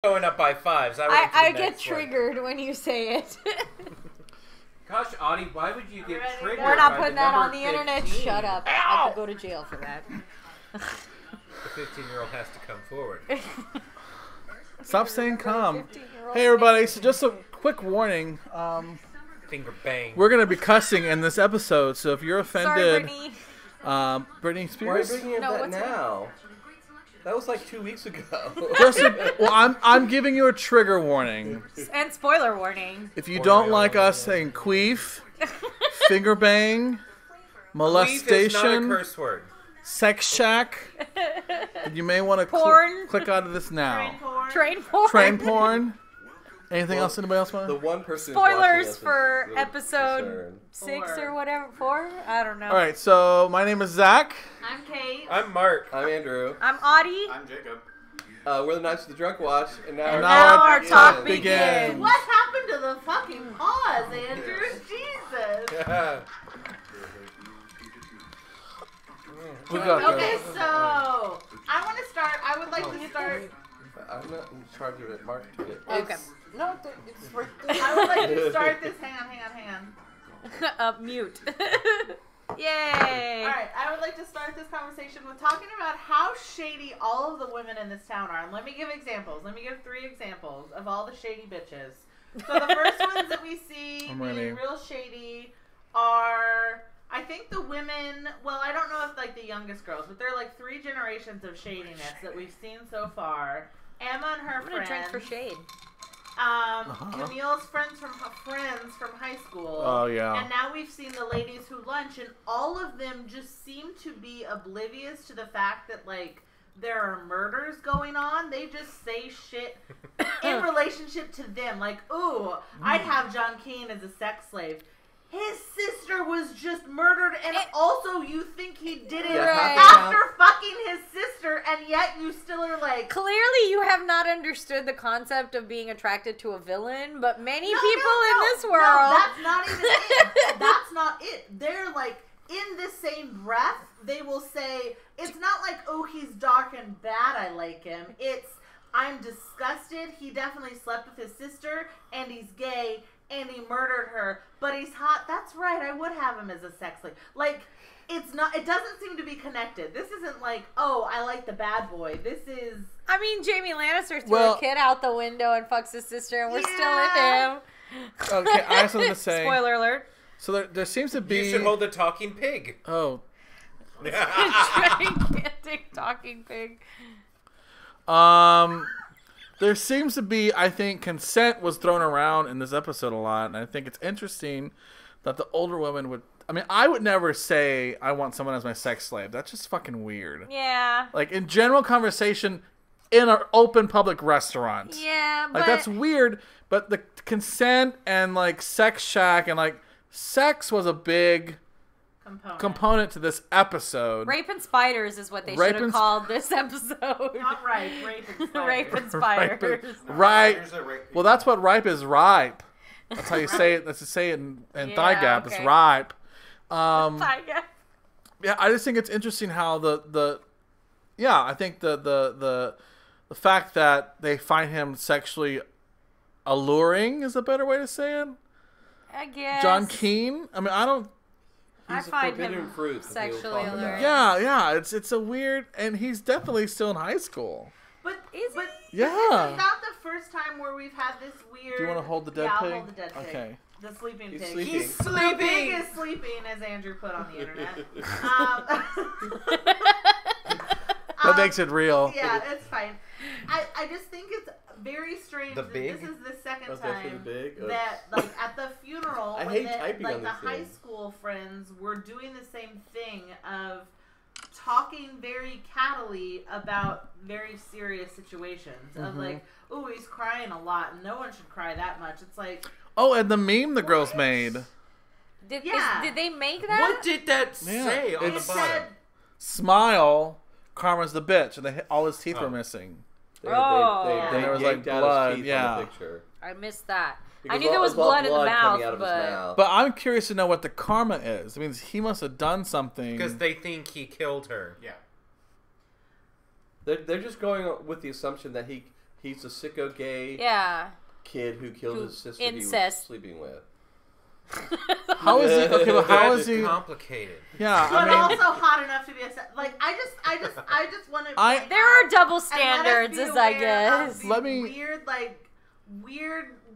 Going up by fives. I get triggered when you say it. Gosh, Audie, why would you get triggered? We're not by putting the that number on the internet. 15? Shut up. Ow! I could go to jail for that. The 15-year-old has to come forward. Stop saying come. Hey, everybody. So just a quick warning. Finger bang. We're going to be cussing in this episode, so if you're offended... Sorry, Brittany. Britney Why are you Spears? bringing No, up what's that now? That was like 2 weeks ago. I'm giving you a trigger warning. And spoiler warning. If you don't like us saying queef, finger bang, Queef is not a molestation, curse word. sex shack, then you may want to Porn. click out of this now. Train porn. Train porn. Anything else anybody else want? The one person Spoilers for episode 6 or whatever. 4? I don't know. All right, so my name is Zach. I'm Kate. I'm Mark. I'm Andrew. I'm Audie. I'm Jacob. We're the Knights of the Drunk Watch, and now, Now our talk begins. begins. What happened to the fucking pause, Andrew? Jesus. We got Okay, this. so I want to start. I would like to start. I'm not in charge of it. Mark took it. Okay. No, it's right there. I would like to start this. Hang on. Mute. All Yay. right, I would like to start this conversation with talking about how shady all of the women in this town are. And let me give examples. Let me give 3 examples of all the shady bitches. So the first ones that we see being real shady are, I think the women, well, I don't know if like the youngest girls, but they're like 3 generations of shadiness that we've seen so far. Emma and her I'm gonna drink friends. for shade. Camille's friends from high school. Oh, yeah. And now we've seen the ladies who lunch, and all of them just seem to be oblivious to the fact that like there are murders going on. They just say shit in relationship to them, like, "Ooh, I'd have John Keane as a sex slave." His sister was just murdered, and also you think he did it after fucking his sister, and yet you still are like... Clearly you have not understood the concept of being attracted to a villain, but many people in this world... No, that's not even it. That's not it. They're like, in the same breath, they will say, it's not like, oh, he's dark and bad, I like him. It's, I'm disgusted, he definitely slept with his sister, and he's gay, and he murdered her, but he's hot. That's right, I would have him as a sex slave. Like, it's not, it doesn't seem to be connected. This isn't like, oh, I like the bad boy. This is... I mean, Jamie Lannister threw a kid out the window and fucks his sister, and we're still with him. Okay, I have something to say. Spoiler alert. So there seems to be... You should hold the talking pig. Oh. Gigantic talking pig. There seems to be, I think, consent was thrown around in this episode a lot, and I think it's interesting that the older women would... I mean, I would never say I want someone as my sex slave. That's just fucking weird. Yeah. Like, in general conversation in an open public restaurant. Yeah, but... Like, that's weird, but the consent and, like, sex shack and, like, sex was a big... component to this episode. Rape and spiders is what they should have called this episode. Not ripe, rape and spiders. Rape and spiders. Right. Well, that's what ripe is. Ripe. That's how you say it. That's to say it in Thigh Gap. Okay. It's ripe. Thigh Gap. Yeah, I just think it's interesting how I think the fact that they find him sexually alluring is a better way to say it. I guess. John Keane. I mean, I don't. I find him sexually alluring. Yeah, it's a weird, and he's definitely still in high school. But is it? Yeah. This is not the first time where we've had this weird... Do you want to hold the dead pig? I'll hold the dead pig. Okay. The sleeping pig. He's sleeping. The pig is sleeping, as Andrew put on the internet. That makes it real. Yeah, it's fine. I just think it's very strange that this is the second time that, like, at the funeral, when the high school friends were doing the same thing of talking very cattily about very serious situations. Of like, oh, he's crying a lot, and no one should cry that much. It's like... Oh, and the meme the girls made. Did they make that? What did that say on the bottom? Smile, Karma's the bitch, and all his teeth were missing. They there was like blood. Yeah, picture. I missed that. Because I knew there was blood in the mouth, but I'm curious to know what the karma is. It means he must have done something because they think he killed her. Yeah, they're just going with the assumption that he He's a sicko gay kid who killed his sister he was sleeping with. How is he? Okay, but how is he? Complicated. Yeah, but I mean, also hot enough to be a like. I just want to. There are double standards, as I guess. Let me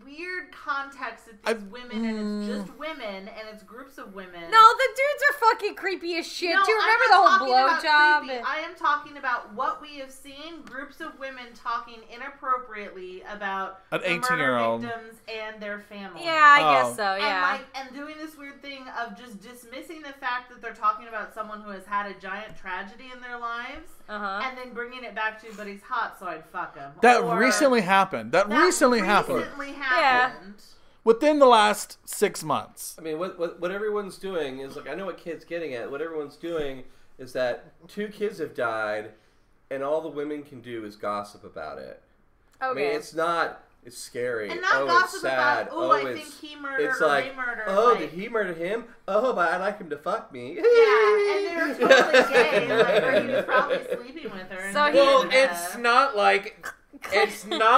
weird context that these women and it's just women and it's groups of women. No, the dudes are fucking creepy as shit. No, Do you remember the whole blowjob? I am talking about what we have seen: groups of women talking inappropriately about an the 18-year-old murder victims and their families. Yeah, I guess so. Yeah, and doing this weird thing of just dismissing the fact that they're talking about someone who has had a giant tragedy in their lives, and then bringing it back to, but he's hot, so I'd fuck him. That recently happened. That recently happened. Yeah. Within the last 6 months. I mean, what everyone's doing is, like, I know what Kid's getting at. What everyone's doing is that 2 kids have died, and all the women can do is gossip about it. Okay. I mean, it's scary. And not it's gossip sad. about, I think he murdered it's or like, they murdered. Did he murder him? Oh, but I'd like him to fuck me. Yeah, and they were totally gay. Like, or he was probably sleeping with her. Well, it's not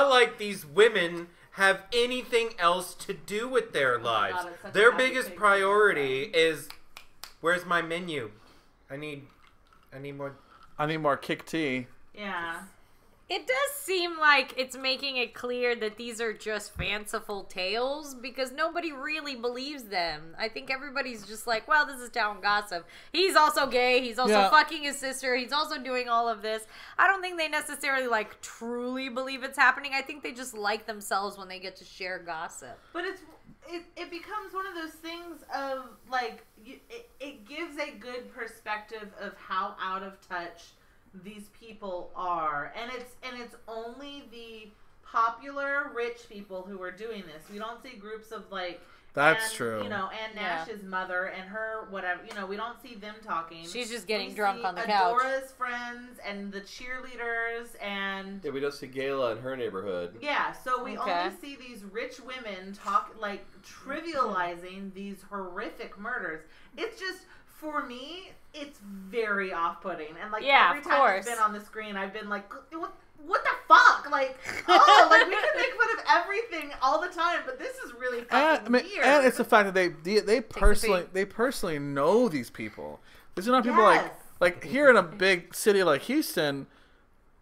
like these women have anything else to do with their lives. God, their biggest priority is, where's my menu? I need more. I need more kick tea. Yeah. It does seem like it's making it clear that these are just fanciful tales because nobody really believes them. I think everybody's just like, well, this is town gossip. He's also gay. He's also fucking his sister. He's also doing all of this. I don't think they necessarily like truly believe it's happening. I think they just like themselves when they get to share gossip. But it becomes one of those things of like it gives a good perspective of how out of touch these people are, and it's only the popular rich people who are doing this. We don't see groups of like true. You know, Ann Nash's mother and her whatever. You know, we don't see them talking. She's just getting drunk on the couch. Adora's friends and the cheerleaders and we don't see Gayla in her neighborhood. Yeah, so we only see these rich women talk like trivializing these horrific murders. It's just, for me, it's very off-putting, and like every time it's been on the screen, I've been like, "What the fuck?" Like, like we can make fun of everything all the time, but this is really fucking weird. And it's the fact that they personally know these people. These are not people like here in a big city like Houston.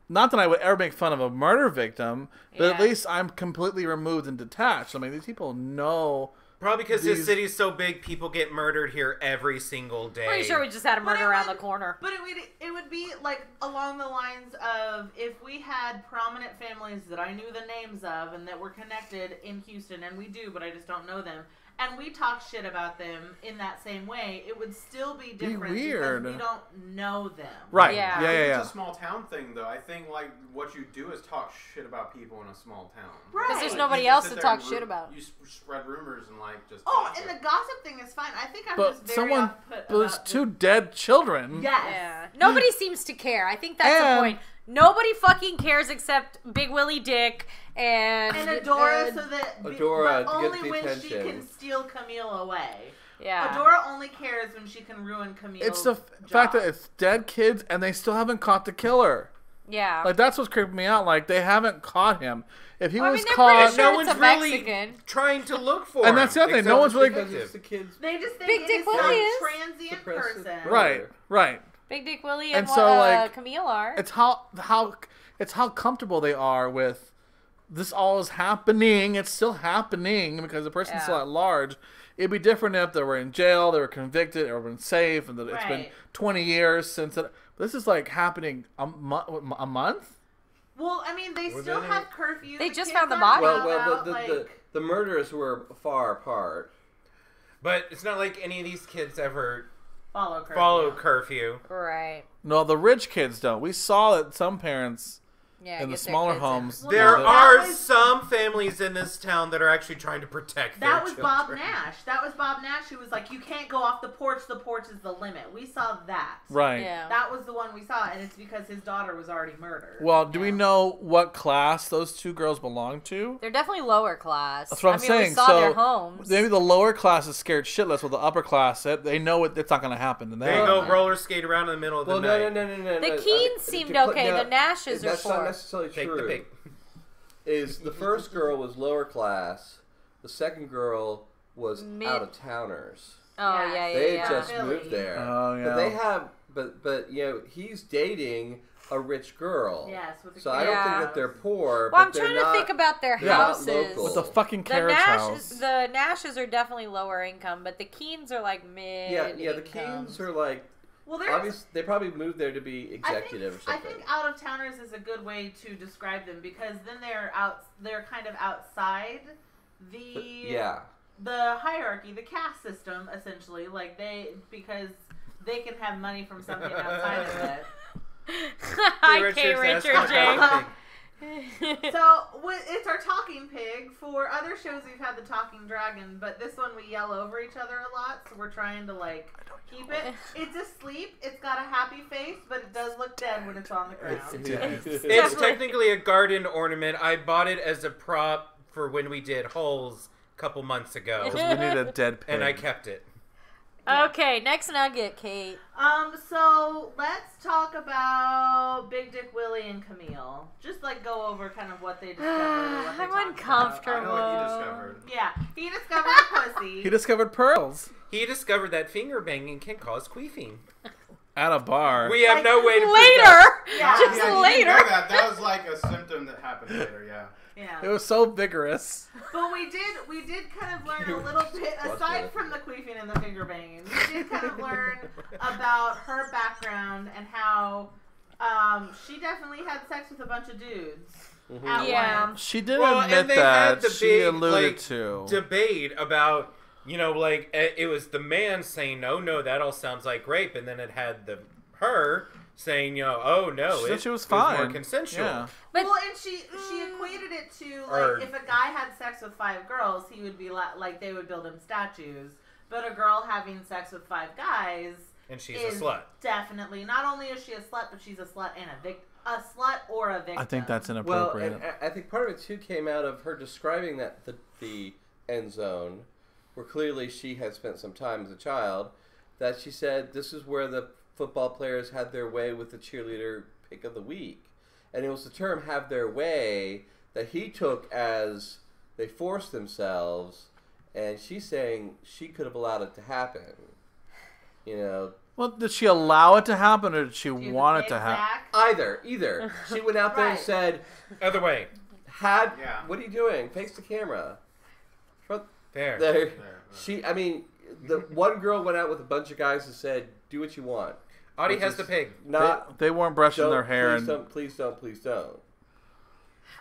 Not that I would ever make fun of a murder victim, but at least I'm completely removed and detached. I mean, these people know. Probably because this city's so big, people get murdered here every single day. Pretty sure we just had a murder around the corner. But it would be like along the lines of if we had prominent families that I knew the names of and that were connected in Houston, and we do, but I just don't know them, and we talk shit about them in that same way, it would still be different because we don't know them. Right. Yeah. It's a small town thing, though. I think like what you do is talk shit about people in a small town. Right. Because there's Like, nobody else to talk shit about. You spread rumors and like just. And the gossip thing is fine. I think I'm just very off-put there's about 2 dead children. Yes. Yeah. Nobody seems to care. I think that's the point. Nobody fucking cares except Big Willie Dick and Adora, so that Adora but only gets the when attention. she can steal Camille away. Yeah. Adora only cares when she can ruin Camille's It's the fact that it's dead kids and they still haven't caught the killer. Yeah. Like, that's what's creeping me out. Like, they haven't caught him. If he was they're caught... pretty sure no it's one's a really Mexican. trying to look for him. And that's the other thing. No one's really... It's the kids. They just think Big Dick it's Willie is. some transient person. Right. Big Dick Willie and so, like, Camille are. It's how comfortable they are with this all is happening. It's still happening because the person's still at large. It'd be different if they were in jail, they were convicted, or been safe, and it's been 20 years since it. This is like happening a month? Well, I mean, they still have curfews. They just found the body. The murders were far apart. But it's not like any of these kids ever follow curfew. Right. No, the rich kids don't. We saw that some parents in the smaller homes. Well, there are some families in this town that are actually trying to protect their children. Bob Nash. That was Bob Nash who was like, you can't go off the porch is the limit. We saw that. Right. Yeah. That was the one we saw, and it's because his daughter was already murdered. Well, do we know what class those 2 girls belong to? They're definitely lower class. That's what I'm saying. We saw their homes. Maybe the lower class is scared shitless, with the upper class, they know it's not going to happen to them. They go roller skate around in the middle of the night. Oh, No. The Keens seemed okay. The Nashes are That's for. not necessarily Take true. the pig. is the first girl was lower class, the second girl was Mid- out of towners. Oh, Yeah. yeah. They had just Philly. moved there. Oh, yeah. But they have, but you know, he's dating a rich girl. Yes, with the So I don't Yeah. think that they're poor. Well, but I'm they're trying not, to think about their they're not houses. local. With the fucking The carriage house. The Nashes are definitely lower income, but the Keens are like mid. Yeah, the Keens are like, Well, there's. obviously, they probably moved there to be executive or I something. think out of towners is a good way to describe them because then they're out. They're kind of outside the the hierarchy, the caste system, essentially. Like because they can have money from something outside of it. Hi, K. Richard James. So it's our talking pig. For other shows, we've had the talking dragon, but this one we yell over each other a lot, so we're trying to keep it. It's asleep. It's got a happy face, but it does look dead when it's on the ground. It's technically a garden ornament. I bought it as a prop for when we did holes a couple months ago, Because we need a dead pig. and I kept it. Okay, next nugget, Kate. So let's talk about Big Dick Willie and Camille. Just go over kind of what they discovered. Or what they I'm talked uncomfortable. I know what he discovered. about. Yeah, he discovered a pussy. He discovered pearls He discovered that finger banging can cause queefing. at a bar. We have no way to prove Later! that. Yeah. Just Yeah, you later. didn't know that. That was like a symptom that happened later, yeah. Yeah. It was so vigorous. But we did kind of learn a little bit, aside from the queefing and the finger banging, we did kind of learn about her background and how she definitely had sex with a bunch of dudes. At Yeah. once. She did Well, admit and they had that. the She big, alluded to. debate about, it was the man saying, no, that all sounds like rape, and then it had her saying, oh no, She said it she was was fine. more consensual. Yeah. But- Well, and she equated it to Or- if a guy had sex with 5 girls, he would be like they would build him statues. But a girl having sex with 5 guys And she's is a slut. definitely not only is she a slut, but she's a slut and a slut or a victim. I think that's Well, inappropriate. and I think part of it too came out of her describing that the end zone, where clearly she had spent some time as a child. That she said this is where the football players had their way with the cheerleader pick of the week, and it was the term "have their way" that he took as they forced themselves, and she's saying she could have allowed it to happen. Well, did she allow it to happen, or did she She's a want it big to happen? sack. Either. She went out there and Right. said, Other way. Yeah. what are you doing? Face the camera. There. There. The one girl went out with a bunch of guys and said, "Do what you want." Audie Which has is the pig. Not. They weren't brushing their hair. Please don't. Please don't.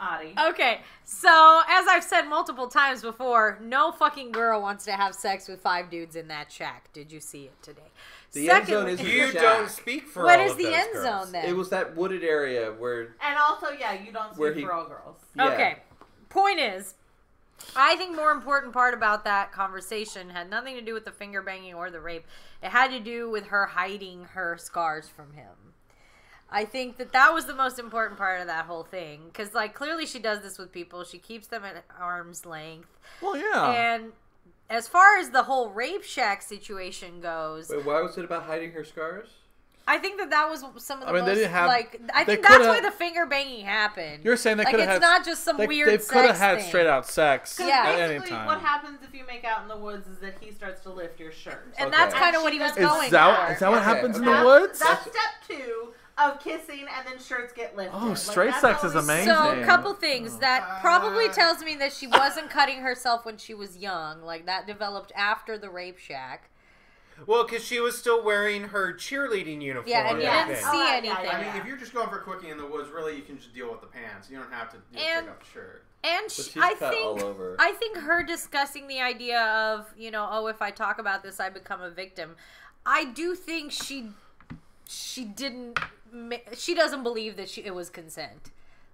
Audie. Okay, so as I've said multiple times before, no fucking girl wants to have sex with 5 dudes in that shack. Did you see it today? The end zone isn't You the shack. don't speak for What all is of the those end girls. zone then? It was that wooded area where. And also, you don't Where speak he- for all girls. Yeah. Okay. Point is, I think more important part about that conversation had nothing to do with the finger banging or the rape. It had to do with her hiding her scars from him. I think that was the most important part of that whole thing. Because, clearly she does this with people. She keeps them at arm's length. Well, yeah. And as far as the whole rape shack situation goes, Wait, why was it about hiding her scars? I think that was some of the I mean, they most, didn't have- I they think that's coulda- why the finger banging happened. You're saying they could have it's had. not just some weird They could have sex had thing. straight out sex. Because Yeah. At any basically time. what happens if you make out in the woods is that he starts to lift your shirt. And Okay. that's kind And of what she he was does- going Is that, for. is that what Okay, happens in the okay. woods? That's step 2 of kissing, and then shirts get lifted. Oh, straight that's sex is always- amazing. So, a couple things. That probably tells me that she wasn't cutting herself when she was young. That developed after the rape shack. Well, because she was still wearing her cheerleading uniform. Yeah, and you back didn't then. see Oh, yeah, anything. yeah, I mean, if you're just going for a quickie in the woods, really, you can just deal with the pants. You don't have to And- take off the shirt. And But she, she's I cut all think, over. I think her discussing the idea of, if I talk about this, I become a victim. I do think she doesn't believe that it was consent.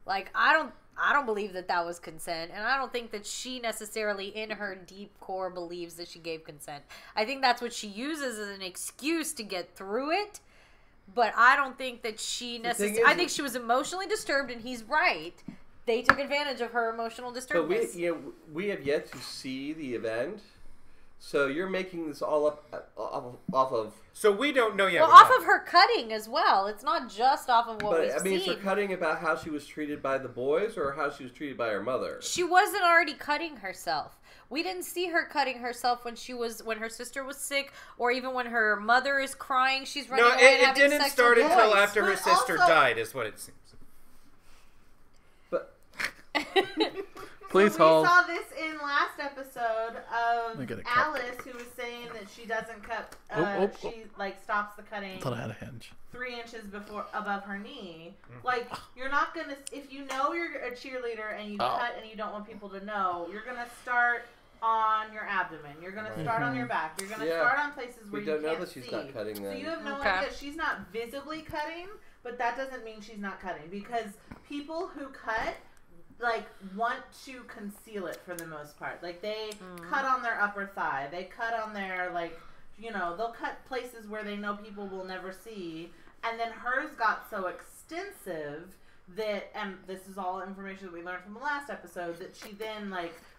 I don't believe that was consent, and I don't think that she necessarily, in her deep core, believes that she gave consent. I think that's what she uses as an excuse to get through it, but I don't think that she thing necessarily. is- I think she was emotionally disturbed, and he's right. They took advantage of her emotional But disturbance. we have yet to see the event, So you're making this all up off of. So we don't know yet. Well, off of her cutting as well. It's not just off of what we've But I mean, seen. is her cutting about how she was treated by the boys, or how she was treated by her mother? She wasn't already cutting herself. We didn't see her cutting herself when her sister was sick, or even when her mother is crying. She's running No, away and it having didn't sex start with until boys. after her But sister also- died, is what it seems. But Please So hold. we saw this in last episode Let me get of a cup. Alice, who was saying that she doesn't cut. Oh. She like stops the cutting I thought I had a hinge. 3 inches above her knee. Like, you're not gonna, if you know you're a cheerleader and you cut and you don't want people to know, you're gonna start on your abdomen. You're gonna start on your back. You're gonna start on places where we you don't know can't that she's see. not cutting So then. you have no Okay. idea. She's not visibly cutting, but that doesn't mean she's not cutting, because people who cut like want to conceal it for the most part. Like they cut on their upper thigh. They cut on their they'll cut places where they know people will never see. And then hers got so extensive that, and this is all information that we learned from the last episode, that she then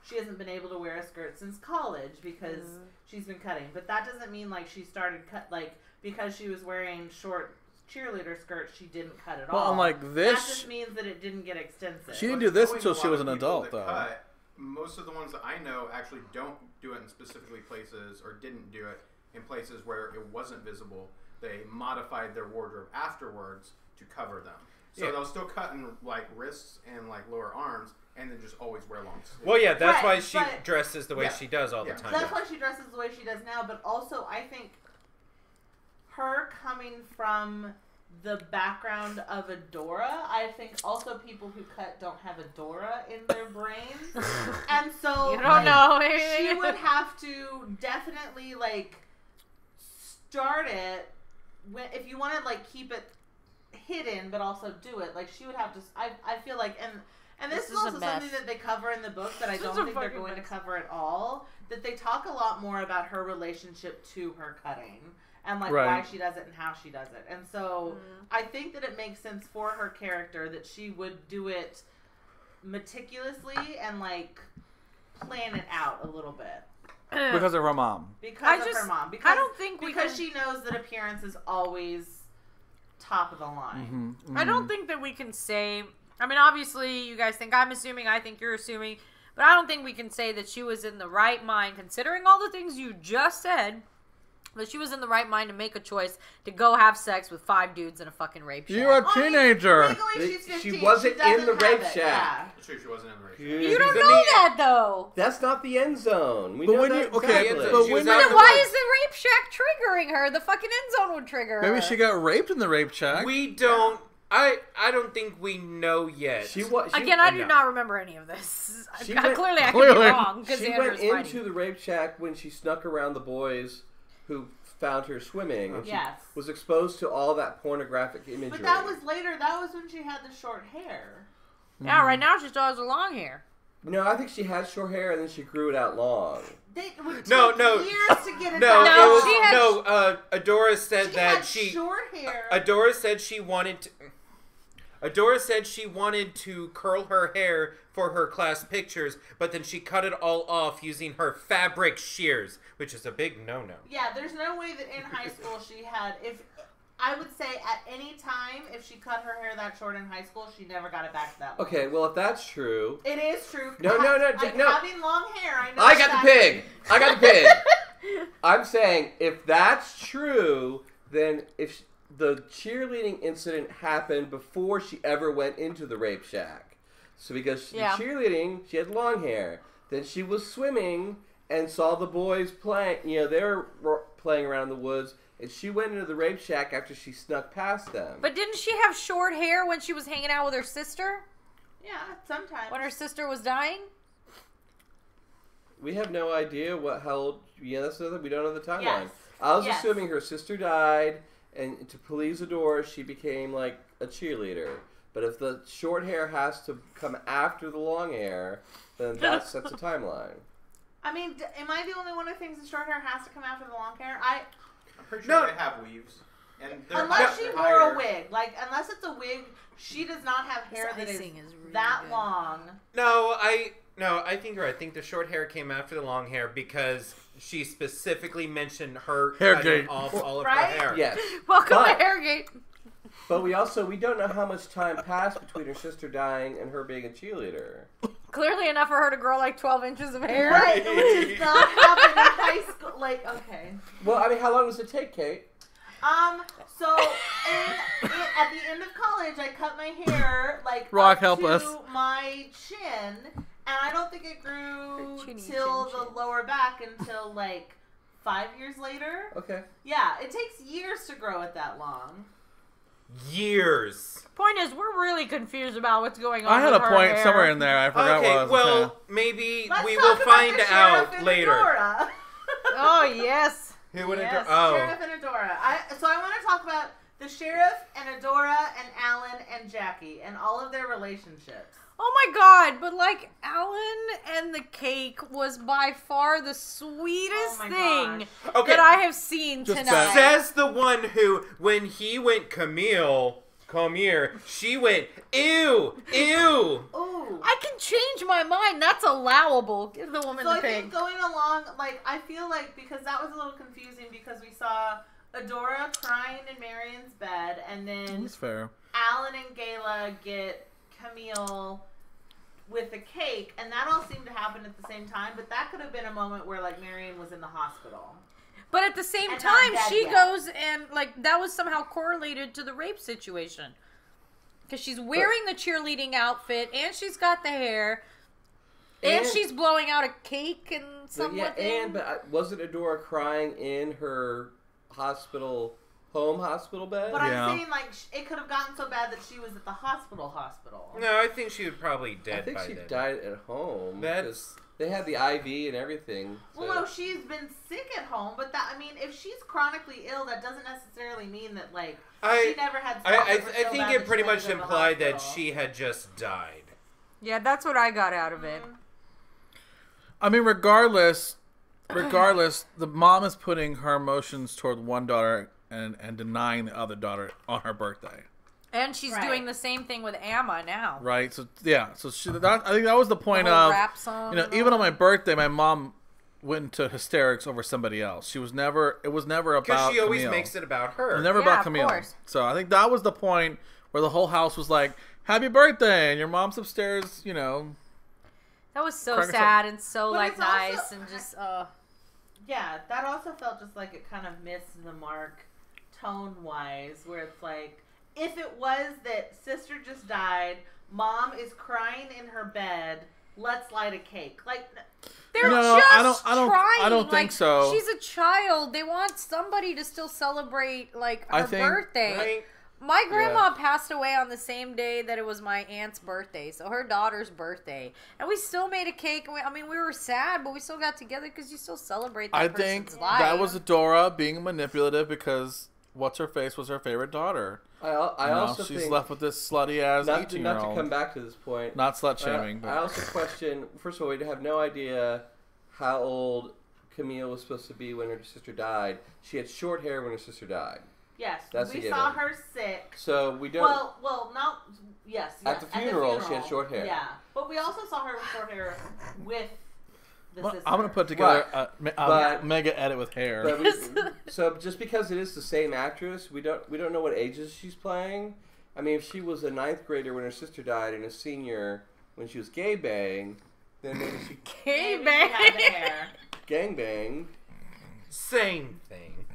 she hasn't been able to wear a skirt since college because she's been cutting. But that doesn't mean she started because she was wearing short cheerleader skirt, she didn't cut at all. Well, unlike that this, just means that it didn't get extensive. she didn't do this Knowing until a she lot was of an people adult, that though. cut, most of the ones that I know actually don't do it in specifically places, or didn't do it in places where it wasn't visible. They modified their wardrobe afterwards to cover them. So they'll still cut in wrists and lower arms, and then just always wear long sleeves. Well, yeah, that's Right, why she but- dresses the way Yeah. she does all the Yeah. time. That's why she dresses the way she does now, but also I think her coming from the background of Adora, I think also people who cut don't have Adora in their brains. And so You don't know. she would have to definitely start it if you want to keep it hidden but also do it. She would have to I feel like and this This is is a also mess. something that they cover in the book that I This don't is a think they're fucking going to mess. cover at all. That they talk a lot more about her relationship to her cutting and Right. why she does it and how she does it. And so I think that it makes sense for her character that she would do it meticulously and plan it out a little bit. Because of her mom. Because of her mom. Because, I don't think because she knows that appearance is always top of the line. I don't think that we can say. I mean, obviously, you guys think I'm assuming. I think you're assuming, but I don't think we can say that she was in the right mind, considering all the things you just said. But she was in the right mind to make a choice to go have sex with 5 dudes in a fucking rape shack. You're a I mean, teenager. legally, she's 15. She wasn't doesn't in the have rape it, shack. yeah. It's true, she wasn't in the race. You don't know that though. That's not the end zone. We But know when that you- okay, exactly. but She when was out Then in the why woods. is the rape shack triggering her? The fucking end zone would trigger her. Maybe she got raped in the rape shack. We don't. I don't think we know yet. She Again, I do no. not remember any of this. She went- Clearly, I could Clearly. be wrong because She Andrew's went into fighting. the rape shack when she snuck around the boys who found her swimming. And she Yes. was exposed to all that pornographic imagery. But that was later. That was when she had the short hair. Yeah, right now she still has a long hair. No, I think she had short hair and then she grew it out long. They would No, take no. years to get it No, out. No, it was, she had- no. Adora said She that had she. short hair. Adora said she wanted to. Adora said she wanted to curl her hair for her class pictures, but then she cut it all off using her fabric shears, which is a big no-no. Yeah, there's no way that in high school she had. If I would say at any time, if she cut her hair that short in high school, she never got it back to that long. Okay, well, if that's true... It is true. No. Having long hair, I know. I got the exactly. pig! I got the pig! I'm saying, if that's true, then if the cheerleading incident happened before she ever went into the rape shack. So because Yeah. the cheerleading, she had long hair. Then she was swimming and saw the boys playing. They were playing around in the woods. And she went into the rape shack after she snuck past them. But didn't she have short hair when she was hanging out with her sister? Yeah, sometimes. When her sister was dying? We have no idea how old... Yeah, that's another... We don't know the timeline. Yes. I was Yes. assuming her sister died, and to please Adora, she became, a cheerleader. But if the short hair has to come after the long hair, then that sets a timeline. I mean, am I the only one who thinks the short hair has to come after the long hair? I'm pretty sure No. they have weaves. And they're Unless she they're wore higher. a wig. Unless it's a wig, she does not have hair that is icing is really that good. long. No, No, I think you're right. I think the short hair came after the long hair because she specifically mentioned her cutting Hairgate. off all of Right? her hair. Yes. Welcome But- to Hairgate. But we don't know how much time passed between her sister dying and her being a cheerleader. Clearly enough for her to grow like 12 inches of hair. Right, which is not happening in high school. Like, okay. Well, I mean, how long does it take, Kate? So at the end of college, I cut my hair like Rock, up help to us. my chin, and I don't think it grew Her chinny till chin the chin. lower back until like 5 years later. Okay. Yeah, it takes years to grow it that long. Years. Point is, we're really confused about what's going on. I had with a her point hair. somewhere in there. I forgot Okay, what it was. well, Okay. maybe Let's we talk will about find the out sheriff in later. Adora. Oh, yes. Who would Yes, Oh. Sheriff and Adora. So I want to talk about the sheriff and Adora and Alan and Jackie and all of their relationships. Oh my god, but like Alan and the cake was by far the sweetest Oh my thing gosh. Okay. that I have seen Just tonight. Says the one who, when he went Camille, come here, she went, ew, ew. Ooh. I can change my mind. That's allowable. Give the woman So the I think pig. going along, like, I feel like because that was a little confusing because we saw Adora crying in Marion's bed, and then That's fair. Alan and Gayla get Camille with a cake, and that all seemed to happen at the same time, but that could have been a moment where, like, Marion was in the hospital. But at the same And not time, dead she yet. goes and, like, that was somehow correlated to the rape situation. Because she's wearing the cheerleading outfit, and she's got the hair, and she's blowing out a cake and But somewhat. wasn't Adora crying in her home hospital bed? But Yeah. I'm saying, like, it could have gotten so bad that she was at the hospital. No, I think she was probably I dead think by she then. died at home. That's- 'cause they had the IV and everything. Well, so- no, she's been sick at home, but that, I mean, if she's chronically ill, that doesn't necessarily mean that, like, she never had I symptoms that were so think bad it that pretty she had much to go to the implied that hospital. she had just died. Yeah, that's what I got out of it. I mean, regardless, the mom is putting her emotions toward one daughter and denying the other daughter on her birthday. And she's Right. doing the same thing with Amma now. Right? So, yeah. So I think that was the point The whole of, rap song. you know, and even all on my that. birthday, my mom went into hysterics over somebody else. It was never about Because she always Camille. makes it about It her. was never Yeah, about of Camille. course. So I think that was the point where the whole house was like, "Happy birthday!" and your mom's upstairs, you know. That was so Cracking sad and so, But like, it's also- nice and just, Yeah, that also felt just like it kind of missed the mark tone-wise, where it's like, if it was that sister just died, mom is crying in her bed, let's light a cake. Like, they're No, just I don't trying. think like, so. She's a child. They want somebody to still celebrate, like, her I think- birthday. Right? My grandma passed away on the same day that it was my aunt's birthday, so her daughter's birthday. And we still made a cake. And we were sad, but we still got together because you still celebrate that I person's think life. that was Adora being manipulative because what's her face was her favorite daughter. I You know, also she's think left with this slutty ass not 18-year-old. to come back to this point. Not slut shaming, I also question. First of all, we have no idea how old Camille was supposed to be when her sister died. She had short hair when her sister died, yes, That's a we given. saw her sick. so we don't. Well, not, yes. At the funeral, she had short hair. Yeah, but we also saw her with short hair with the Well, sister. I'm gonna put together Right. a But- mega edit with hair. But we, so just because it is the same actress, we don't know what ages she's playing. I mean, if she was a ninth grader when her sister died and a senior when she was gay bang, then maybe she Hey, Maybe she had the babe. hair. gang bang. Same thing.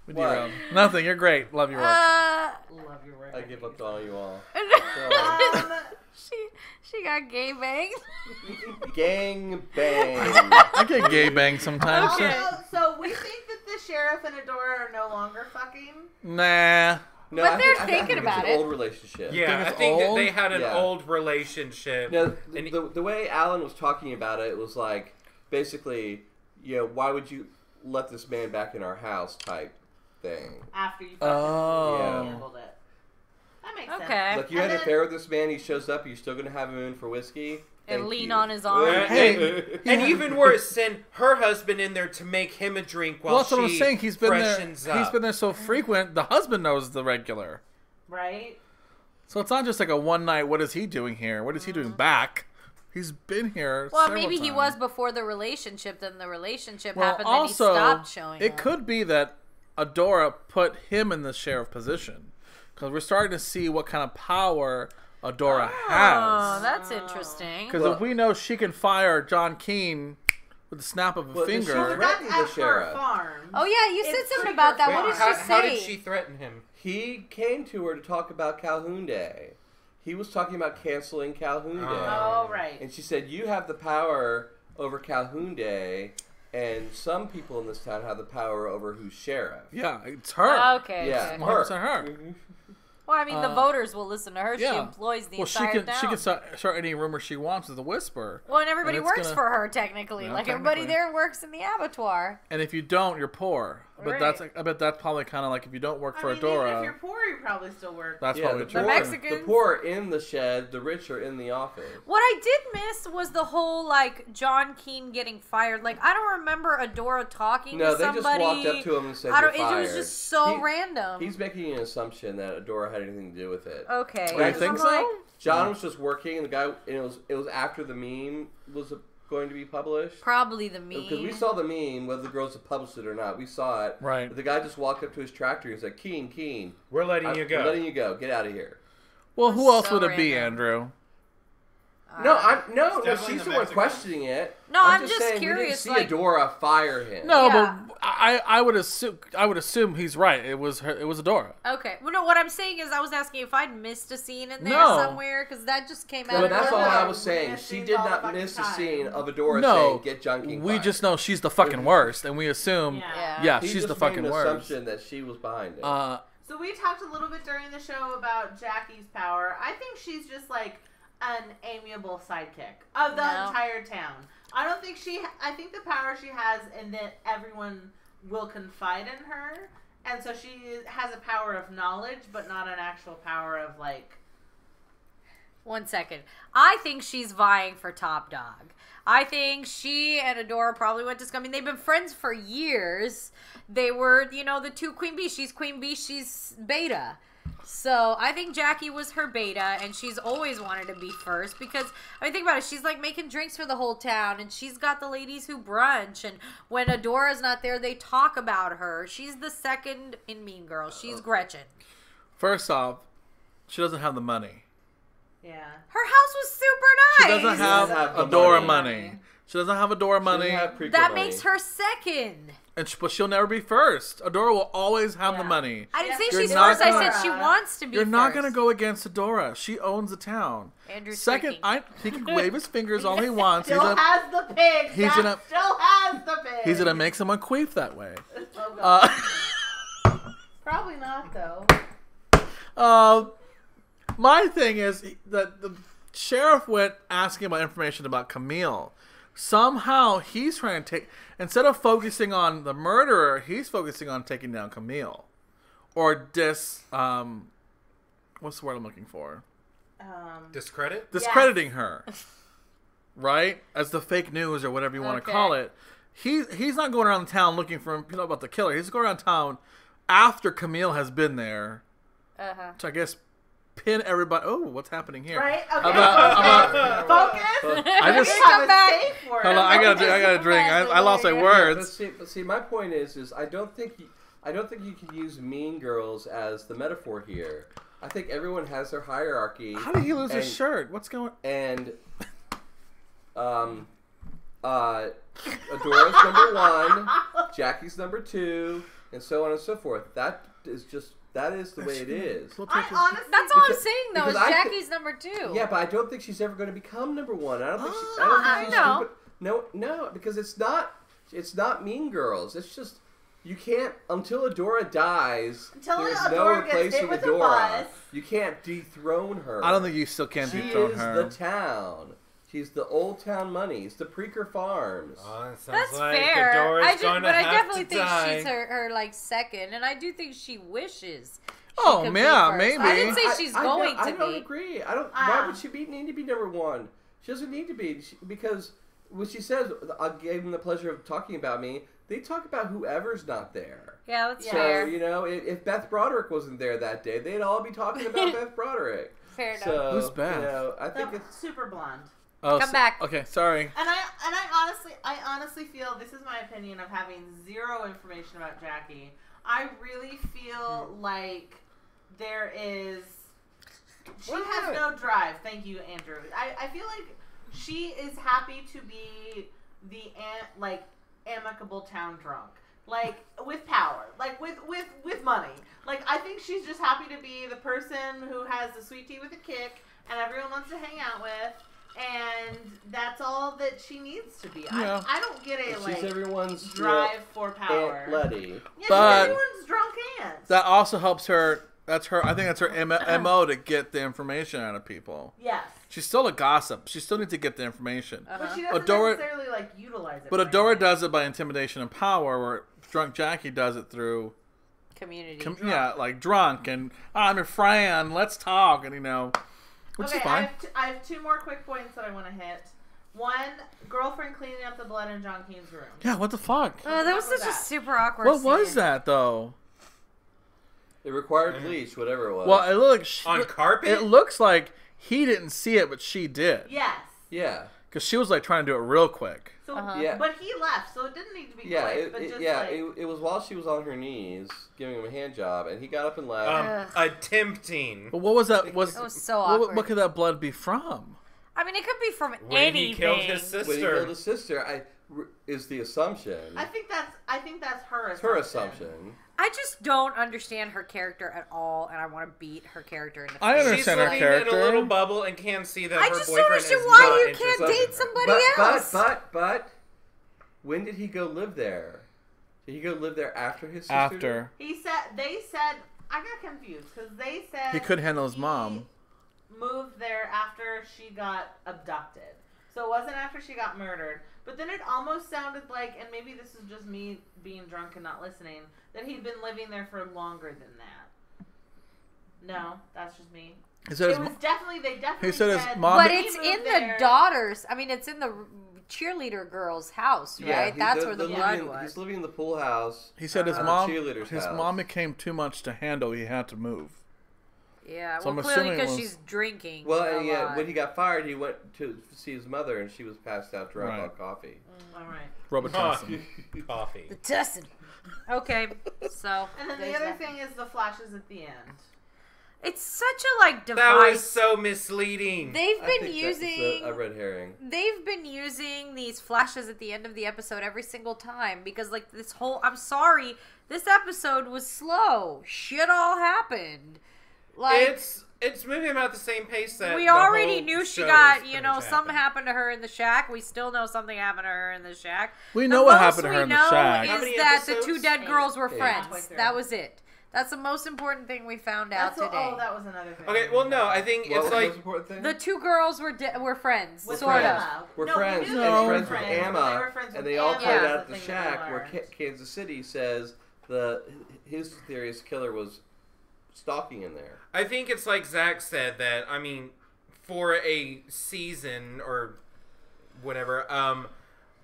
With What? your own. Nothing. You're great. Love your work. Love your work. I give up on you all. Um, she got gay banged. Gang bang. I get gay bang sometimes. Okay. so we think that the sheriff and Adora are no longer fucking. Nah. No, But I they're think thinking it's about an it. old relationship. Yeah, I it's think that old? they had an Yeah. old relationship. No, And the way Alan was talking about it was like basically, you know, why would you let this man back in our house type thing. After you Oh. handled it. That makes Okay. sense. Like you And had an then- affair with this man, he shows up, you're still gonna have him in for whiskey. And Thank lean you. on his arm. Hey. and even worse, send her husband in there to make him a drink while Well, that's what I'm she saying. He's been there. freshens up. He's been there so frequent. The husband knows the regular. Right? So it's not just like a one night, what is he doing here? What is he doing back? He's been here Well, several maybe he times. was before the relationship, then the relationship Well, happened, then he also, stopped showing it up. could be that Adora put him in the sheriff position. Because we're starting to see what kind of power Adora Oh, has. that's interesting. Because if we know she can fire John Keene with the snap of a Well, finger... she's That's threatened at the her sheriff. farm. Oh, yeah, you said It's something trigger about that. farm. What did how, she how say? did she threaten him? He came to her to talk about Calhoun Day. He was talking about canceling Calhoun Day. Oh, right. And she said, you have the power over Calhoun Day, and some people in this town have the power over who's sheriff. Yeah, it's her. Okay. Yeah, okay. 100% her. Well, I mean, the voters will listen to her. She Yeah. employs the Well, she entire can town. she can start any rumor she wants with a whisper. Well, and everybody and it's works gonna- for her, technically. Yeah, Like, everybody technically. there works in the abattoir. And if you don't, you're poor. But Right. that's I bet that's probably kind of like if you don't work for I mean, even if Adora, you're poor, you probably still work. that's Yeah, probably the true. The poor, Mexicans- the poor are in the shed, the rich are in the office. What I did miss was the whole, like, John Keene getting fired. Like, I don't remember Adora talking No, to they somebody. just walked up to him and said, I don't, "You're fired." it was just so He- random. He's making an assumption that Adora had anything to do with it. Okay. Oh, you think I'm so? like, John was just working, and the guy, and it was after the meme was going to be published. probably the meme. Because we saw the meme, whether the girls had published it or not. We saw it. Right. But the guy just walked up to his tractor and said, Keen, We're letting you we're go. letting you go. Get out of here. Well, who else So would it be, random. Andrew? No, It's definitely she's the the one Mexicans. questioning it. No, I'm just saying, curious, We didn't see like- Adora fire him. No, Yeah. but I would assume he's right. It was her. It was Adora. Okay. Well, no, what I'm saying is I was asking if I'd missed a scene in there No. somewhere, because that just came out Well, of that's all nowhere. I was saying. Missed She scenes did all the not fucking miss a time. scene of Adora No, saying, get John King we fired. just know she's the fucking worst, and we assume, Yeah. yeah, He she's just the made fucking an worst. assumption that she was behind it. So we talked a little bit during the show about Jackie's power. I think she's just like an amiable sidekick of the No. entire town. I don't think I think the power she has in that everyone will confide in her. And so she has a power of knowledge, but not an actual power of like... 1 second. I think she's vying for top dog. I think she and Adora probably went to school. I mean, they've been friends for years. They were, the two Queen Bees. She's Queen Bee, she's Beta. So I think Jackie was her Beta, and she's always wanted to be first because, I mean, think about it. She's like making drinks for the whole town, and she's got the ladies who brunch, and when Adora's not there, they talk about her. She's the second in Mean Girls. She's Gretchen. First off, she doesn't have the money. Yeah. Her house was super She nice. doesn't have have the Adora money. money. She doesn't have Adora She money, didn't have prequel That money. makes her second. but she'll never be first. Adora will always have the Yeah. money. I didn't Yeah. say You're she's not first. I gonna- said she wants to be You're not first. going to go against Adora. She owns the town. Andrew's Second, freaking- he can wave his fingers all he wants. Still has the pig. he's Jack gonna- still has the pig. He's gonna make someone queef that way. Oh, God. Probably not, though. My thing is that the sheriff went asking about information about Camille. Somehow he's trying to take, instead of focusing on the murderer, he's focusing on taking down Camille, or what's the word I'm looking for? Discredit? Discrediting her, right? As the fake news or whatever you want to Okay. call it. He's not going around town looking for about the killer. He's going around town after Camille has been there Uh-huh. to, I guess, pin everybody. Oh, what's happening here? Right? Okay. About- Focus. I just. We have a back. safe word. Hold on, I gotta drink. I lost my But words. see, my point is I don't think you can use Mean Girls as the metaphor here. I think everyone has their hierarchy. How did he lose his and- shirt? What's going? And Adora's number 1, Jackie's number 2, and so on and so forth. That is the way it is. I honestly... That's all I'm Because- saying, though, is because I thi- Jackie's number 2. Yeah, but I don't think she's ever going to become number 1. I don't think she. I she's know. stupid. No, because it's not Mean Girls. It's just you can't until Adora dies. Until there's Adora no gets replacing hit with a Adora. bus. You can't dethrone her. I don't think you still can She dethrone is her. the town. She's the old town money. It's the Preaker Farms. Oh, it sounds That's like fair. Adora's going to But I have definitely to think die. she's her like second, and I do think she wishes. She Oh, could be yeah, first. maybe. I didn't say she's going I to don't be. agree. I don't. Why would she need to be number 1? She doesn't need to be because when she says, "I gave them the pleasure of talking about me," they talk about whoever's not there. Yeah, that's Yeah. So fair. if Beth Broderick wasn't there that day, they'd all be talking about Beth Broderick. Fair enough. So, Who's Beth? You know, I think The it's super blonde. Oh, Come back. Okay, sorry. And I honestly feel, this is my opinion of having zero information about Jackie. I really feel like there is, she has no drive. Thank you, Andrew. I feel like she is happy to be the amicable town drunk. Like, with power. Like, with money. Like, I think she's just happy to be the person who has the sweet tea with a kick and everyone wants to hang out with. And that's all that she needs to be. Yeah. I don't get a, she's everyone's drive for power. Aunt Letty. Yeah, But- everyone's drunk aunt. That also helps her. That's her. I think that's her MO to get the information out of people. Yes. She's still a gossip. She still needs to get the information. But she doesn't Adora- necessarily, utilize it. But for Adora anything. does it by intimidation and power, where drunk Jackie does it through, Community. like drunk and I'm your friend. Let's talk, and which Okay, is fine. I have two more quick points that I want to hit. One, girlfriend cleaning up the blood in John Keene's room. Yeah, what the fuck? Oh, that was What was such a that? super awkward What was scene. that though? It required bleach, whatever it was. Well, it looked On carpet? It looks like he didn't see it, but she did. Yes. yeah. Because she was trying to do it real quick. So, Yeah. But he left, so it didn't need to be Yeah, quick. But just it was while she was on her knees giving him a hand job, and he got up and left. Attempting. But what was that? That was so what, awkward. what could that blood be from? I mean, it could be from When anything. he killed his When he sister. killed his sister, is the assumption. I think that's her assumption. It's her assumption. I just don't understand her character at all, and I want to beat her character in the face. I She's understand her living character. in a little bubble and can't see that I her just don't boyfriend understand is why not you interested can't in date her. somebody else. But, when did he go live there? Did he go live there after his sister? After They said, I got confused because they said he couldn't handle his mom. moved there after she got abducted. So it wasn't after she got murdered. But then it almost sounded like, and maybe this is just me being drunk and not listening, that he'd been living there for longer than that. No, that's just me. He said It his was definitely, they definitely he said his said, mom- But he it's moved in there. the daughters. I mean, it's in the cheerleader girl's house, right? That's where the blood was. He's living in the pool house. He said his at a mom cheerleader's his house. mom became too much to handle. He had to move. Yeah, So well, I'm clearly assuming it because was- she's drinking. Well, a and yeah, lot. when he got fired, he went to see his mother, and she was passed out drunk Right. on coffee. All right. Robert Huh. Johnson. Coffee. The Tussin. Okay, so And then the there's other that. thing is the flashes at the end. It's such a That device. was so misleading. They've I been think using that's a red herring. they've been using these flashes at the end of the episode every single time because this whole I'm sorry, this episode was slow. Shit all happened. It's moving about the same pace that we the already whole knew she show got, is you pretty know, much something happened. happened to her in the shack. We still know something happened to her in the shack. We The know what most happened to her we in the know shack. How is many that the two episodes? dead girls were Eight. friends. Halfway That through. was it. That's the most important thing we found out That's today. oh, that was another thing. Okay, well, no, I think What it's was the like most important thing? The two girls were friends, With sort of. Emma. We're No, friends. we knew and they were friends with but Emma, They were friends and with they all Emma. played That's out at the the thing that we shack where learned. Kansas City says his theory is killer was stalking in there. I think it's like Zach said that, I mean, for a season or whatever,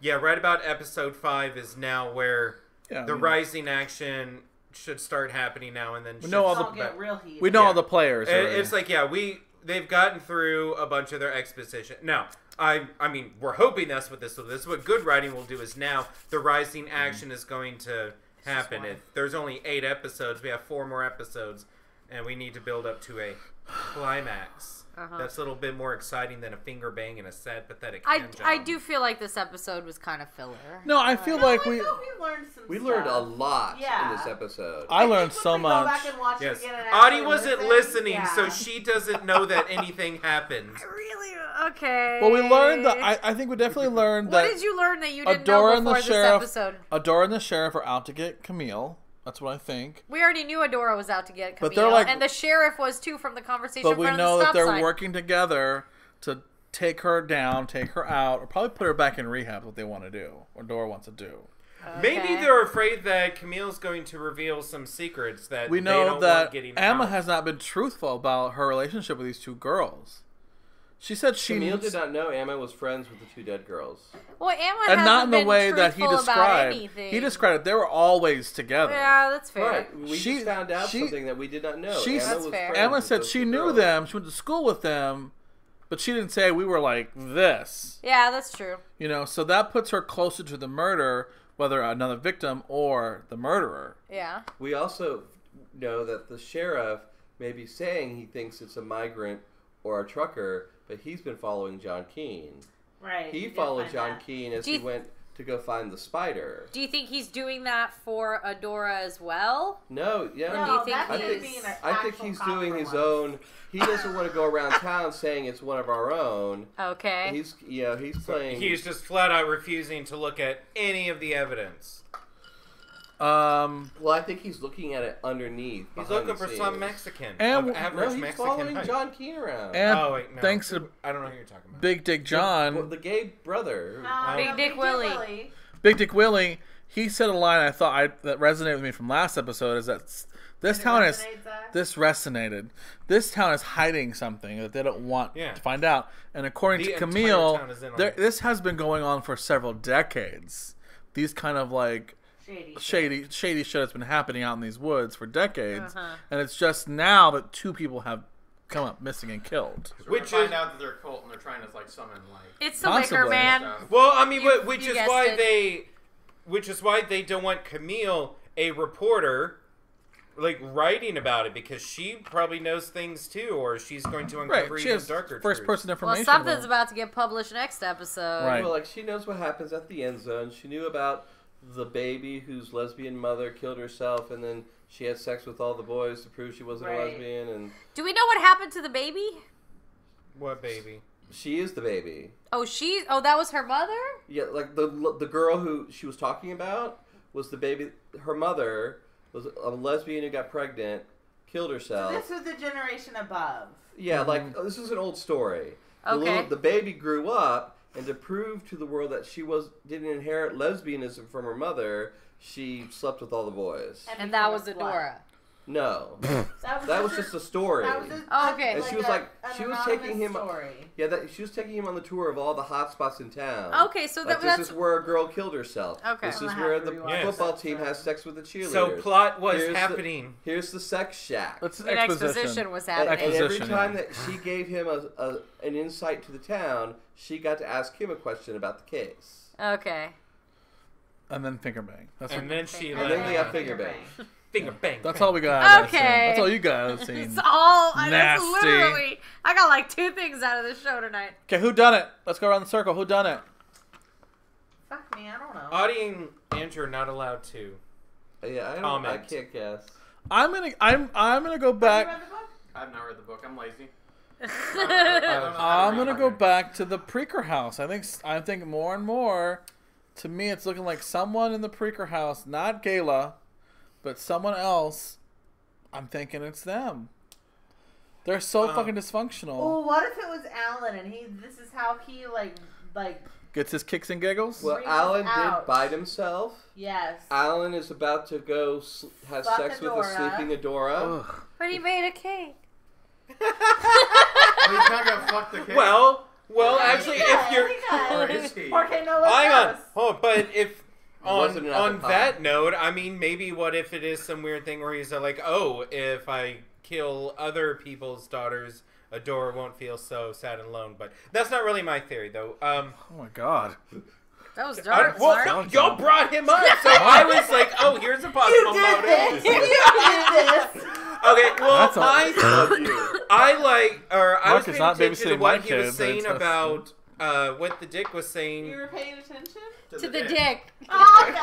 yeah, right about episode 5 is now where Yeah, the rising action should start happening now and then. We know all Don't the get real heated. we know Yeah. all the players. already. It's like, yeah, they've gotten through a bunch of their exposition. Now, I mean, we're hoping that's what this will do. This is what good writing will do is now the rising action is going to happen. There's only 8 episodes. We have 4 more episodes, and we need to build up to a climax. That's a little bit more exciting than a finger bang and a sad, pathetic hand job. I do feel like this episode was kind of filler. no, I feel No, like I we. thought we learned some We stuff. learned a lot Yeah. in this episode. I learned think so when we much. Go back and watch Yes, it again and Audie actually wasn't listen, listening, yeah. so she doesn't know that anything happened. Really? Okay. Well, we learned that. I think we definitely learned What that did you learn that you didn't know Adora and the before this sheriff. episode? Adora and the sheriff are out to get Camille. That's what I think. We already knew Adora was out to get Camille, But they're like- and the sheriff was too from the conversation. But in we front know of the that stop they're sign. working together to take her down, take her out, or probably put her back in rehab. What they want to do, or Dora wants to do. Maybe Okay. they're afraid that Camille's going to reveal some secrets that We they know don't that want getting Emma out. has not been truthful about her relationship with these two girls. She said she Camilie did not know Emma was friends with the two dead girls. Well, Emma and hasn't not in the been way that he truthful about described. anything. He described it. They were always together. Yeah, that's fair. Right. We just found out something that we did not know. She, Emma That's was fair. friends Emma with said those she two knew girls. them. She went to school with them, but she didn't say we were like this. Yeah, that's true. You know, so that puts her closer to the murder, whether another victim or the murderer. Yeah. We also know that the sheriff may be saying he thinks it's a migrant or a trucker, but he's been following John Keane. Right. He you did followed find John that. Keane as Do he you- went to go find the spider. Do you think he's doing that for Adora as well? No, yeah. Or do you No, think that's I him think, being an I think actual he's cop doing for his once. own. He doesn't want to go around town saying it's one of our own. Okay. He's playing. He's just flat out refusing to look at any of the evidence. Well, I think he's looking at it underneath. He's behind looking the for some scenes. Mexican. And- of No, average he's Mexican following height. John Keane around. And Oh, wait, no. thanks to I don't know who you're talking about. Big Dick Well, John, the gay brother. Big Dick Willie. Big Dick Willie, he said a line I thought that resonated with me from last episode is that this town is this town is hiding something that they don't want Yeah. to find out. And according The to entire Camille, town is in on it. this has been going on for several decades. These kind of like shady shit has been happening out in these woods for decades, and it's just now that two people have come up missing and killed. So we're Which gonna is- find out that they're a cult and they're trying to like summon like. It's the liquor Possibly. man. Well, I mean, You- which you is guessed why it. they don't want Camille, a reporter, like writing about it because she probably knows things too, or she's going to uncover Right, she even has darker first truths. person Well, information. something's about to get published next episode. Right. Well, like she knows what happens at the end zone. She knew about the baby whose lesbian mother killed herself, and then she had sex with all the boys to prove she wasn't a Right. lesbian, and Do we know what happened to the baby? What baby? she is the baby. Oh, that was her mother? Yeah, like the girl who she was talking about was the baby. Her mother was a lesbian who got pregnant, killed herself. This was the generation above. Yeah, like this is an old story. Okay. The baby grew up, and to prove to the world that she didn't inherit lesbianism from her mother, she slept with all the boys. And that was became a slut. Adora. No, That that was just a story. That was Oh, okay. And she was she was taking him. Story. Yeah, she was taking him on the tour of all the hot spots in town. Okay, so Like, that's this is where a girl killed herself. Okay. This I'm is gonna where have the to rewatch football that, team so. has sex with the cheerleaders. So plot was Here's the- happening. Here's the sex shack. That's an exposition was happening. And every Exposition, time yeah. that she gave him an insight to the town, she got to ask him a question about the case. Okay. And then finger bang. That's And then she And then they got like, finger bang. finger bang. that's bang. all we got. out of that Okay. scene. That's all you guys have seen. It's all that's Nasty. literally. I got like 2 things out of this show tonight. Okay, who done it? Let's go around the circle. Who done it? Fuck me, I don't know. Audie and Andrew are not allowed to. Yeah, I Comment. can't guess. I'm gonna go Have you back. read the book? I have not read the book. I'm lazy. I'm gonna go back to the Preaker house. I think more and more. To me, it's looking like someone in the Preaker house, not Gayla, but someone else. I'm thinking it's them. They're so fucking dysfunctional. Oh, what if it was Alan and this is how he like Gets his kicks and giggles. Well, Reaches Alan out. did bite himself. yes. Alan is about to go have Fuck sex with a Adora. sleeping Adora. Ugh. But he made a cake. Well, he's not gonna fuck the kid. Well, Yeah, actually, he if does, you're, he does. Or is he? Porque no hang lo on, knows. oh, but if wasn't on an apple on pie. that note, I mean, maybe what if it is some weird thing where he's like, oh, if I kill other people's daughters, Adora won't feel so sad and alone. But that's not really my theory, though. Oh my god. That was dark. Well, Mark. y'all brought him up, so I was like, oh, here's a possible motive. You did this. Okay, well, That's all. I like, or I Mark was is paying not attention to babysitting what my he was kids, saying it's just- about what the dick was saying. You were paying attention? To the dick. Oh, okay.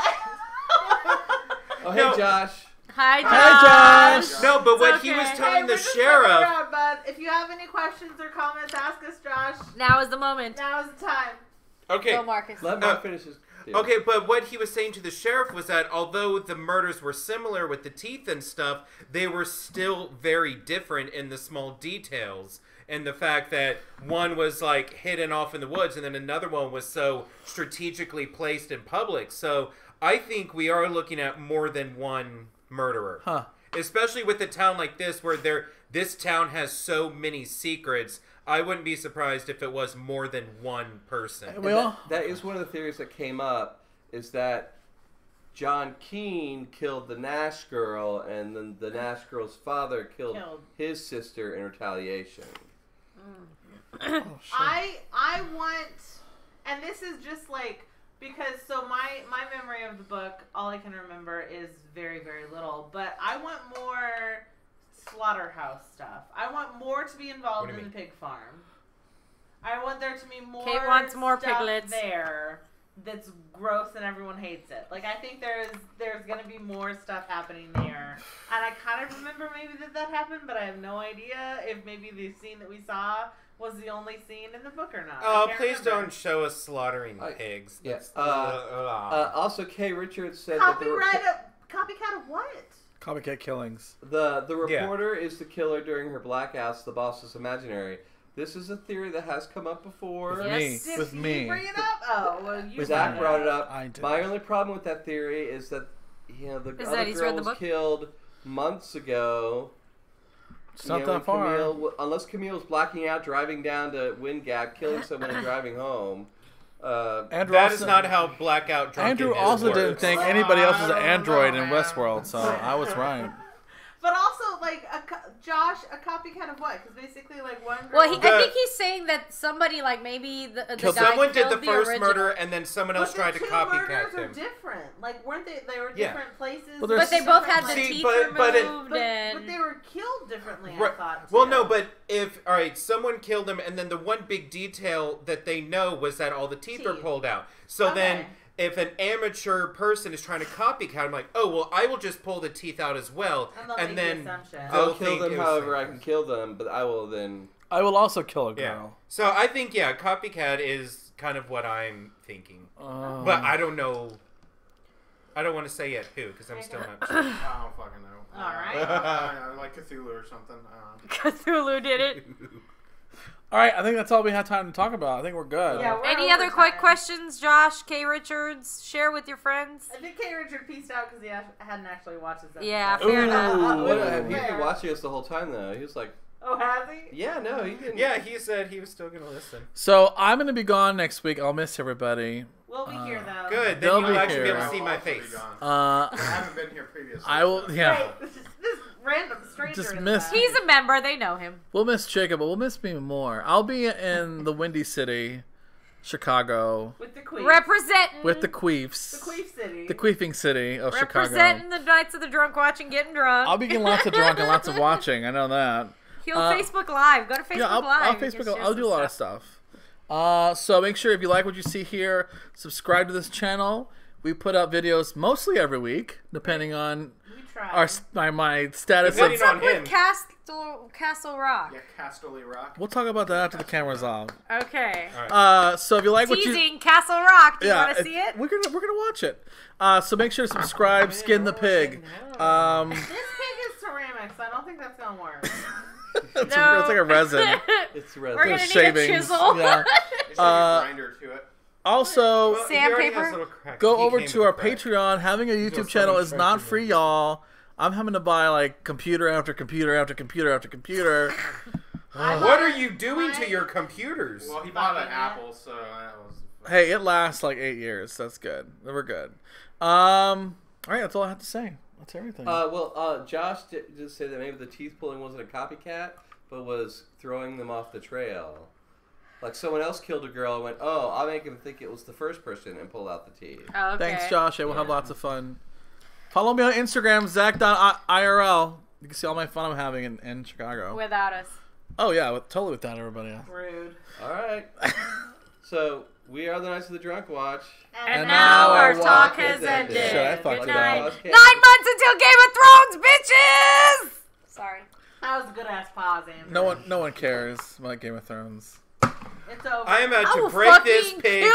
Oh, hey, No. Josh. Hi, Josh. Hi, Josh. No, but what It's he was okay. telling Hey, the we're just sheriff. fucking around, bud. If you have any questions or comments, ask us, Josh. Now is the moment. Now is the time. Okay, Go, Marcus. Let Mark finish his. deal. okay, but what he was saying to the sheriff was that although the murders were similar with the teeth and stuff, they were still very different in the small details. And the fact that one was like hidden off in the woods and then another one was so strategically placed in public. So I think we are looking at more than one murderer. Huh. Especially with a town like this where this town has so many secrets. I wouldn't be surprised if it was more than one person. Well, that is one of the theories that came up, is that John Keane killed the Nash girl, and then the Nash girl's father killed his sister in retaliation. I want, and this is just like, because so my memory of the book, all I can remember is very, very little, but I want more slaughterhouse stuff. I want more to be involved in the pig farm. I want there to be more Kate wants more stuff piglets there that's gross and everyone hates it. Like, I think there's going to be more stuff happening there. And I kind of remember maybe that happened, but I have no idea if maybe the scene that we saw was the only scene in the book or not. Oh, please don't show us slaughtering pigs. Yes. Also, Kay Richards said that copycat of what? Copycat killings. The reporter is the killer during her blackouts. The boss is imaginary. This is a theory that has come up before. With me. Did you bring it up? Oh, well, you Zach brought it up. I did. My only problem with that theory is that the other he's girl read the was book? killed months ago. It's not that far. Unless Camille's blacking out, driving down to Wind Gap, killing someone and driving home. That is not how blackout drunkenness Andrew also works. didn't think anybody else was an android in Westworld, so I was right. But also, like, Josh, a copycat of what? Because basically, like, one girl... Well, I think he's saying that somebody, like, maybe the guy someone did killed the first original. murder, and then someone else tried to copycat the two murders him. are different. Like, weren't they? They were different places. Well, But they both had the teeth removed, but and... they were killed differently, Right. I thought, too. Well, no, but all right, someone killed him, and then the one big detail that they know was that all the teeth were pulled out. So then, if an amateur person is trying to copycat, I'm like, oh, well, I will just pull the teeth out as well. And then I'll kill them however I can kill them, but I will then... I will also kill a girl. Yeah. So I think, copycat is kind of what I'm thinking. But I don't know. I don't want to say yet who, because I'm still not sure. I don't fucking know. All right. Like Cthulhu or something. Cthulhu did it. All right, I think that's all we have time to talk about. I think we're good. Yeah, Any other quick questions, Josh, Kay Richards? Share with your friends. I think Kay Richard pieced out because he hadn't actually watched this episode. Yeah, fair enough. He's been watching us the whole time, though. He was like... Oh, has he? Yeah, no, he didn't. Yeah, he said he was still going to listen. So I'm going to be gone next week. I'll miss everybody. We'll be here, though. Good. They'll Then you'll be actually be here. able to see my face. I haven't been here previously. I will, yeah. Right. This random stranger Just in miss- the He's a member. They know him. We'll miss Jacob, but we'll miss me more. I'll be in the Windy City, Chicago, with the queen. Representing. with the Queefs. The Queef City. The Queefing City of Chicago. Representing the Nights of the Drunk Watch and getting drunk. I'll be getting lots of drunk and lots of watching. I know that. He'll Facebook Live. Go to Facebook Yeah, Live. I'll do a lot of stuff. So make sure if you like what you see here, subscribe to this channel. We put up videos mostly every week, depending on We tried. my status. Depending Of, on What's up him. with Castle Rock? Yeah, Casterly Rock. we'll talk about that after the camera's off. Okay. So if you like what you Teasing Castle Rock. Do you want to see it? We're gonna watch it. So make sure to subscribe. Skin the pig. This pig is ceramic, so I don't think that's gonna work. It's No. like a resin. It's We're resin. gonna need Shavings. a chisel. Yeah. There's like a grinder to it. Also, Well, he already Sandpaper? has little cracks. go He over came to with our a crack. Patreon. Having a YouTube just channel someone is not tried to free, do it. y'all. I'm having to buy like computer after computer after computer after computer. What are you doing to your computers? Well, he bought an Apple, so that was... Hey, it lasts like 8 years. That's good. We're good. All right, that's all I have to say. That's everything. Josh did say that maybe the teeth pulling wasn't a copycat, but was throwing them off the trail. Like someone else killed a girl and went, oh, I'll make him think it was the first person and pull out the teeth. Okay. Thanks, Josh. We'll have lots of fun. Follow me on Instagram, Zach.IRL. You can see all my fun I'm having in Chicago. Without us. Oh, yeah, totally without everybody else. Rude. All right. So, we are the Knights of the Drunk Watch. And now now our our walk talk has has ended. ended. Shit, I fucked Good it night. up. 9 months until Game of Thrones, bitches! Sorry. That was a good ass pause, Andrew. No one cares about Game of Thrones. It's over. I am about I to will break this fucking pig kill